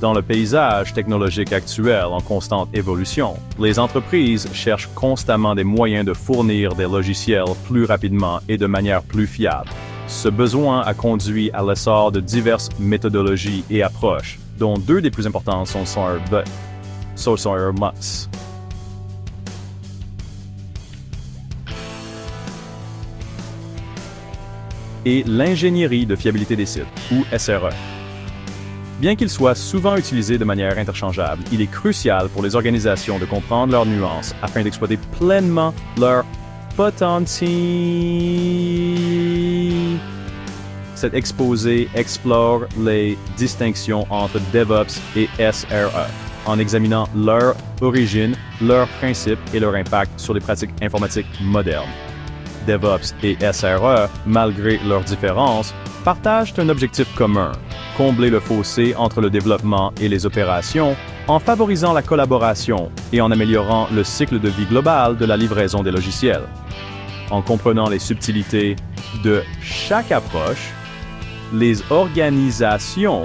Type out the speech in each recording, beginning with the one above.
Dans le paysage technologique actuel en constante évolution, les entreprises cherchent constamment des moyens de fournir des logiciels plus rapidement et de manière plus fiable. Ce besoin a conduit à l'essor de diverses méthodologies et approches, dont deux des plus importantes sont SORMUS et l'ingénierie de fiabilité des sites, ou SRE. Bien qu'il soit souvent utilisé de manière interchangeable, il est crucial pour les organisations de comprendre leurs nuances afin d'exploiter pleinement leur potentiel. Cet exposé explore les distinctions entre DevOps et SRE, en examinant leur origine, leurs principes et leur impact sur les pratiques informatiques modernes. DevOps et SRE, malgré leurs différences, partagent un objectif commun: combler le fossé entre le développement et les opérations en favorisant la collaboration et en améliorant le cycle de vie global de la livraison des logiciels. En comprenant les subtilités de chaque approche, les organisations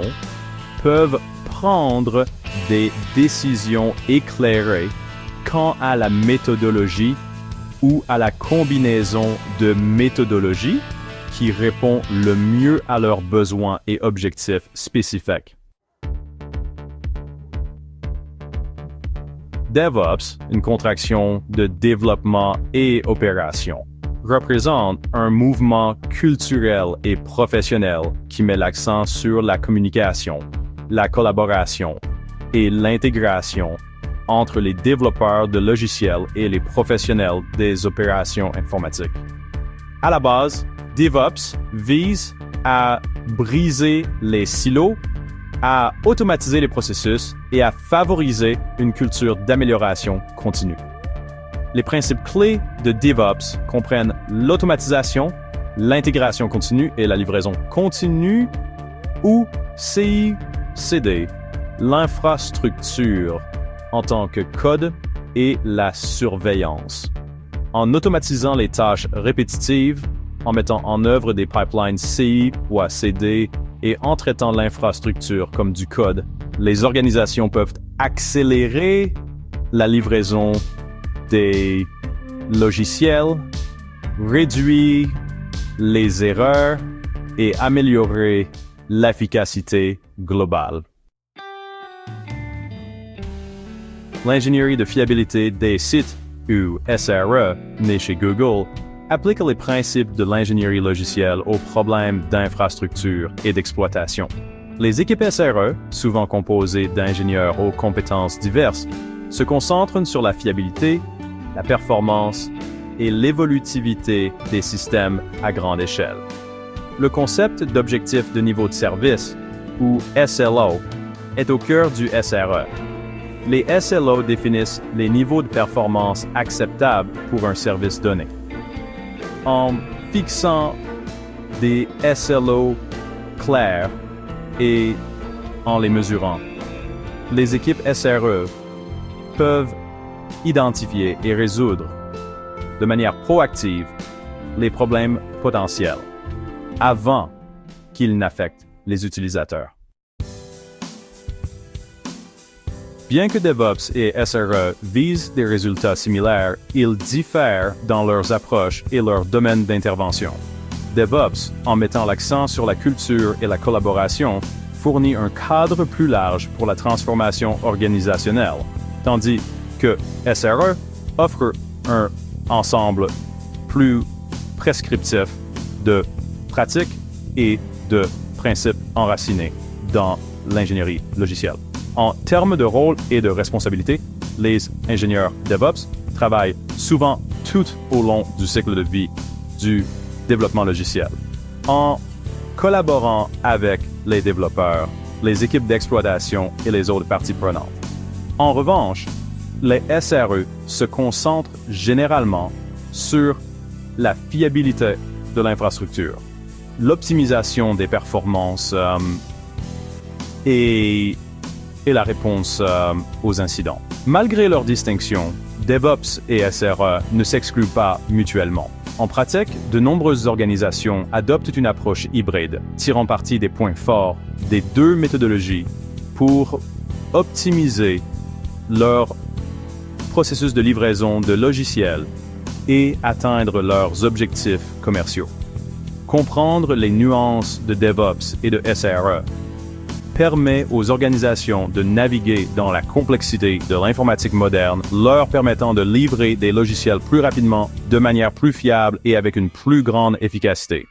peuvent prendre des décisions éclairées quant à la méthodologie ou à la combinaison de méthodologies qui répond le mieux à leurs besoins et objectifs spécifiques. DevOps, une contraction de développement et opération, représente un mouvement culturel et professionnel qui met l'accent sur la communication, la collaboration et l'intégration entre les développeurs de logiciels et les professionnels des opérations informatiques. À la base, DevOps vise à briser les silos, à automatiser les processus et à favoriser une culture d'amélioration continue. Les principes clés de DevOps comprennent l'automatisation, l'intégration continue et la livraison continue, ou CI/CD, l'infrastructure en tant que code et la surveillance. En automatisant les tâches répétitives, en mettant en œuvre des pipelines CI ou CD et en traitant l'infrastructure comme du code, les organisations peuvent accélérer la livraison des logiciels, réduire les erreurs et améliorer l'efficacité globale. L'ingénierie de fiabilité des sites, ou SRE, née chez Google, applique les principes de l'ingénierie logicielle aux problèmes d'infrastructure et d'exploitation. Les équipes SRE, souvent composées d'ingénieurs aux compétences diverses, se concentrent sur la fiabilité, la performance et l'évolutivité des systèmes à grande échelle. Le concept d'objectif de niveau de service, ou SLO, est au cœur du SRE. Les SLO définissent les niveaux de performance acceptables pour un service donné. En fixant des SLO clairs et en les mesurant, les équipes SRE peuvent identifier et résoudre de manière proactive les problèmes potentiels avant qu'ils n'affectent les utilisateurs. Bien que DevOps et SRE visent des résultats similaires, ils diffèrent dans leurs approches et leurs domaines d'intervention. DevOps, en mettant l'accent sur la culture et la collaboration, fournit un cadre plus large pour la transformation organisationnelle, tandis que SRE offre un ensemble plus prescriptif de pratiques et de principes enracinés dans l'ingénierie logicielle. En termes de rôle et de responsabilité, les ingénieurs DevOps travaillent souvent tout au long du cycle de vie du développement logiciel. En collaborant avec les développeurs, les équipes d'exploitation et les autres parties prenantes. En revanche, les SRE se concentrent généralement sur la fiabilité de l'infrastructure, l'optimisation des performances et la réponse aux incidents. Malgré leurs distinctions, DevOps et SRE ne s'excluent pas mutuellement. En pratique, de nombreuses organisations adoptent une approche hybride, tirant parti des points forts des deux méthodologies pour optimiser leur processus de livraison de logiciels et atteindre leurs objectifs commerciaux. Comprendre les nuances de DevOps et de SRE permet aux organisations de naviguer dans la complexité de l'informatique moderne, leur permettant de livrer des logiciels plus rapidement, de manière plus fiable et avec une plus grande efficacité.